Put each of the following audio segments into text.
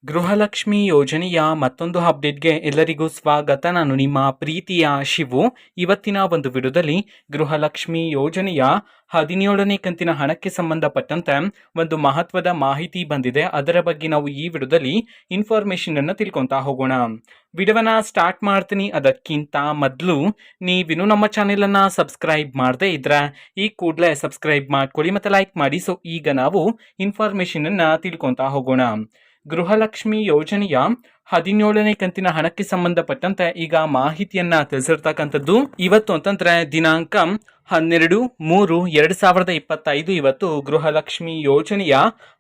ಗೃಹಲಕ್ಷ್ಮಿ ಯೋಜನೆಯ ಮತ್ತೊಂದು ಅಪ್ಡೇಟ್ಗೆ ಎಲ್ಲರಿಗೂ ಸ್ವಾಗತ. ನಾನು ನಿಮ್ಮ ಪ್ರೀತಿಯ ಶಿವು. ಇವತ್ತಿನ ಒಂದು ವಿಡಿಯೋದಲ್ಲಿ ಗೃಹಲಕ್ಷ್ಮಿ ಯೋಜನೆಯ 17ನೇ ಕಂತಿನ ಹಣಕ್ಕೆ ಸಂಬಂಧಪಟ್ಟಂತೆ ಒಂದು ಮಹತ್ವದ ಮಾಹಿತಿ ಬಂದಿದೆ. ಅದರ ಬಗ್ಗೆ ನಾವು ಈ ವಿಡಿಯೋದಲ್ಲಿ ಇನ್ಫಾರ್ಮೇಶನ್ ಅನ್ನು ತಿಳ್ಕೊತಾ ಹೋಗೋಣ. ವಿಡಿಯೋವನ್ನ ಸ್ಟಾರ್ಟ್ ಮಾಡ್ತೀನಿ. ಅದಕ್ಕಿಂತ ಮೊದಲು ನೀವಿನ್ನು ನಮ್ಮ ಚಾನೆಲ್ ಅನ್ನ ಸಬ್ಸ್ಕ್ರೈಬ್ ಮಾಡದೇ ಇದ್ರೆ ಈ ಕೂಡಲೇ ಸಬ್ಸ್ಕ್ರೈಬ್ ಮಾಡ್ಕೊಳ್ಳಿ ಮತ್ತೆ ಲೈಕ್ ಮಾಡಿ. ಸೊ ಈಗ ನಾವು ಇನ್ಫಾರ್ಮೇಶನ್ ಅನ್ನ ತಿಳ್ಕೊತಾ ಹೋಗೋಣ. ಗೃಹಲಕ್ಷ್ಮಿ ಯೋಜನೆಯ 17ನೇ ಕಂತಿನ ಹಣಕ್ಕೆ ಸಂಬಂಧಪಟ್ಟಂತೆ ಈಗ ಮಾಹಿತಿಯನ್ನ ತಿಳಿಸಿರ್ತಕ್ಕಂಥದ್ದು. ಇವತ್ತು ಅಂತಂದ್ರೆ ದಿನಾಂಕ 12/3/2025 ಇವತ್ತು ಗೃಹಲಕ್ಷ್ಮಿ ಯೋಜನೆಯ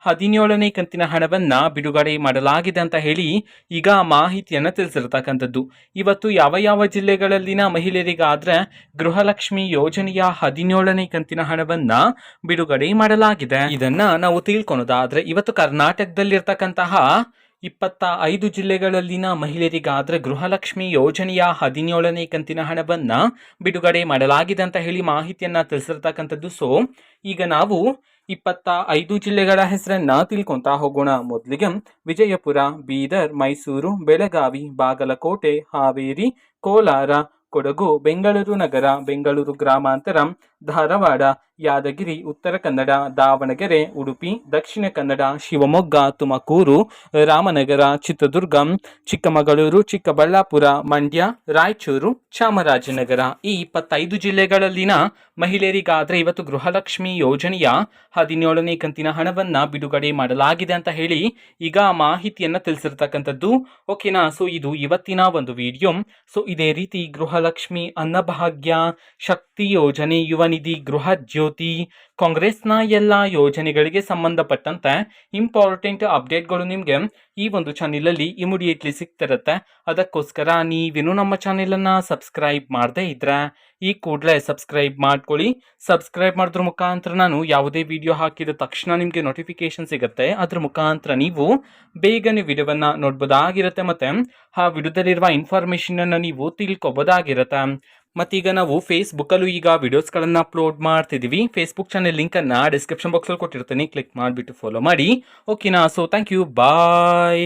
17ನೇ ಕಂತಿನ ಹಣವನ್ನ ಬಿಡುಗಡೆ ಮಾಡಲಾಗಿದೆ ಅಂತ ಹೇಳಿ ಈಗ ಮಾಹಿತಿಯನ್ನ ತಿಳಿಸಿರ್ತಕ್ಕಂಥದ್ದು. ಇವತ್ತು ಯಾವ ಯಾವ ಜಿಲ್ಲೆಗಳಲ್ಲಿನ ಮಹಿಳೆಯರಿಗಾದ್ರೆ ಗೃಹಲಕ್ಷ್ಮಿ ಯೋಜನೆಯ 17ನೇ ಕಂತಿನ ಹಣವನ್ನ ಬಿಡುಗಡೆ ಮಾಡಲಾಗಿದೆ ಇದನ್ನ ನಾವು ತಿಳ್ಕೊಳೋದಾದ್ರೆ, ಇವತ್ತು ಕರ್ನಾಟಕದಲ್ಲಿರ್ತಕ್ಕಂತಹ 25 ಜಿಲ್ಲೆಗಳಲ್ಲಿನ ಮಹಿಳೆಯರಿಗಾದ್ರೆ ಗೃಹಲಕ್ಷ್ಮಿ ಯೋಜನೆಯ 17ನೇ ಕಂತಿನ ಹಣವನ್ನ ಬಿಡುಗಡೆ ಮಾಡಲಾಗಿದೆ ಅಂತ ಹೇಳಿ ಮಾಹಿತಿಯನ್ನ ತಿಳಿಸಿರ್ತಕ್ಕಂಥದ್ದು. ಸೊ ಈಗ ನಾವು 25 ಜಿಲ್ಲೆಗಳ ಹೆಸರನ್ನ ತಿಳ್ಕೊಂತಾ ಹೋಗೋಣ. ಮೊದಲಿಗೆ ವಿಜಯಪುರ, ಬೀದರ್, ಮೈಸೂರು, ಬೆಳಗಾವಿ, ಬಾಗಲಕೋಟೆ, ಹಾವೇರಿ, ಕೋಲಾರ, ಕೊಡಗು, ಬೆಂಗಳೂರು ನಗರ, ಬೆಂಗಳೂರು ಗ್ರಾಮಾಂತರ, ಧಾರವಾಡ, ಯಾದಗಿರಿ, ಉತ್ತರ ಕನ್ನಡ, ದಾವಣಗೆರೆ, ಉಡುಪಿ, ದಕ್ಷಿಣ ಕನ್ನಡ, ಶಿವಮೊಗ್ಗ, ತುಮಕೂರು, ರಾಮನಗರ, ಚಿತ್ರದುರ್ಗ, ಚಿಕ್ಕಮಗಳೂರು, ಚಿಕ್ಕಬಳ್ಳಾಪುರ, ಮಂಡ್ಯ, ರಾಯಚೂರು, ಚಾಮರಾಜನಗರ ಈ 25 ಜಿಲ್ಲೆಗಳಲ್ಲಿನ ಮಹಿಳೆಯರಿಗಾದ್ರೆ ಇವತ್ತು ಗೃಹಲಕ್ಷ್ಮಿ ಯೋಜನೆಯ 17ನೇ ಕಂತಿನ ಹಣವನ್ನ ಬಿಡುಗಡೆ ಮಾಡಲಾಗಿದೆ ಅಂತ ಹೇಳಿ ಈಗ ಮಾಹಿತಿಯನ್ನ ತಿಳಿಸಿರ್ತಕ್ಕಂಥದ್ದು. ಓಕೆನಾ. ಸೊ ಇದು ಇವತ್ತಿನ ಒಂದು ವಿಡಿಯೋ. ಸೊ ಇದೇ ರೀತಿ ಗೃಹಲಕ್ಷ್ಮಿ, ಅನ್ನಭಾಗ್ಯ, ಶಕ್ತಿ ಯೋಜನೆ, ಯುವ ನಿಧಿ, ಗೃಹ ಜ್ಯೋತಿ, ಕಾಂಗ್ರೆಸ್ನ ಎಲ್ಲ ಯೋಜನೆಗಳಿಗೆ ಸಂಬಂಧಪಟ್ಟಂತೆ ಇಂಪಾರ್ಟೆಂಟ್ ಅಪ್ಡೇಟ್ಗಳು ನಿಮಗೆ ಈ ಒಂದು ಚಾನೆಲ್ ಅಲ್ಲಿ ಇಮಿಡಿಯೇಟ್ಲಿ ಸಿಗ್ತಿರುತ್ತೆ. ಅದಕ್ಕೋಸ್ಕರ ನೀವೇನು ನಮ್ಮ ಚಾನೆಲ್ ಅನ್ನ ಸಬ್ಸ್ಕ್ರೈಬ್ ಮಾಡದೇ ಇದ್ರೆ ಈ ಕೂಡಲೇ ಸಬ್ಸ್ಕ್ರೈಬ್ ಮಾಡ್ಕೊಳ್ಳಿ. ಸಬ್ಸ್ಕ್ರೈಬ್ ಮಾಡೋದ್ರ ಮುಖಾಂತರ ನಾನು ಯಾವುದೇ ವಿಡಿಯೋ ಹಾಕಿದ ತಕ್ಷಣ ನಿಮಗೆ ನೋಟಿಫಿಕೇಶನ್ ಸಿಗುತ್ತೆ. ಅದ್ರ ಮುಖಾಂತರ ನೀವು ಬೇಗನೆ ವಿಡಿಯೋವನ್ನ ನೋಡ್ಬೋದಾಗಿರುತ್ತೆ ಮತ್ತೆ ಆ ವಿಡಿಯೋದಲ್ಲಿರುವ ಇನ್ಫಾರ್ಮೇಶನ್ ಅನ್ನ ನೀವು ತಿಳ್ಕೊಬೋದಾಗಿರುತ್ತೆ. ಮತ್ತೀಗ ನಾವು ಫೇಸ್ಬುಕ್ಕಲ್ಲೂ ಈಗ ವಿಡಿಯೋಸ್ಗಳನ್ನು ಅಪ್ಲೋಡ್ ಮಾಡ್ತಿದ್ದೀವಿ. ಫೇಸ್ಬುಕ್ ಚಾನೆಲ್ ಲಿಂಕನ್ನು ಡಿಸ್ಕ್ರಿಪ್ಷನ್ ಬಾಕ್ಸಲ್ಲಿ ಕೊಟ್ಟಿರ್ತೀನಿ, ಕ್ಲಿಕ್ ಮಾಡಿಬಿಟ್ಟು ಫಾಲೋ ಮಾಡಿ. ಓಕೆನಾ. So thank you, bye.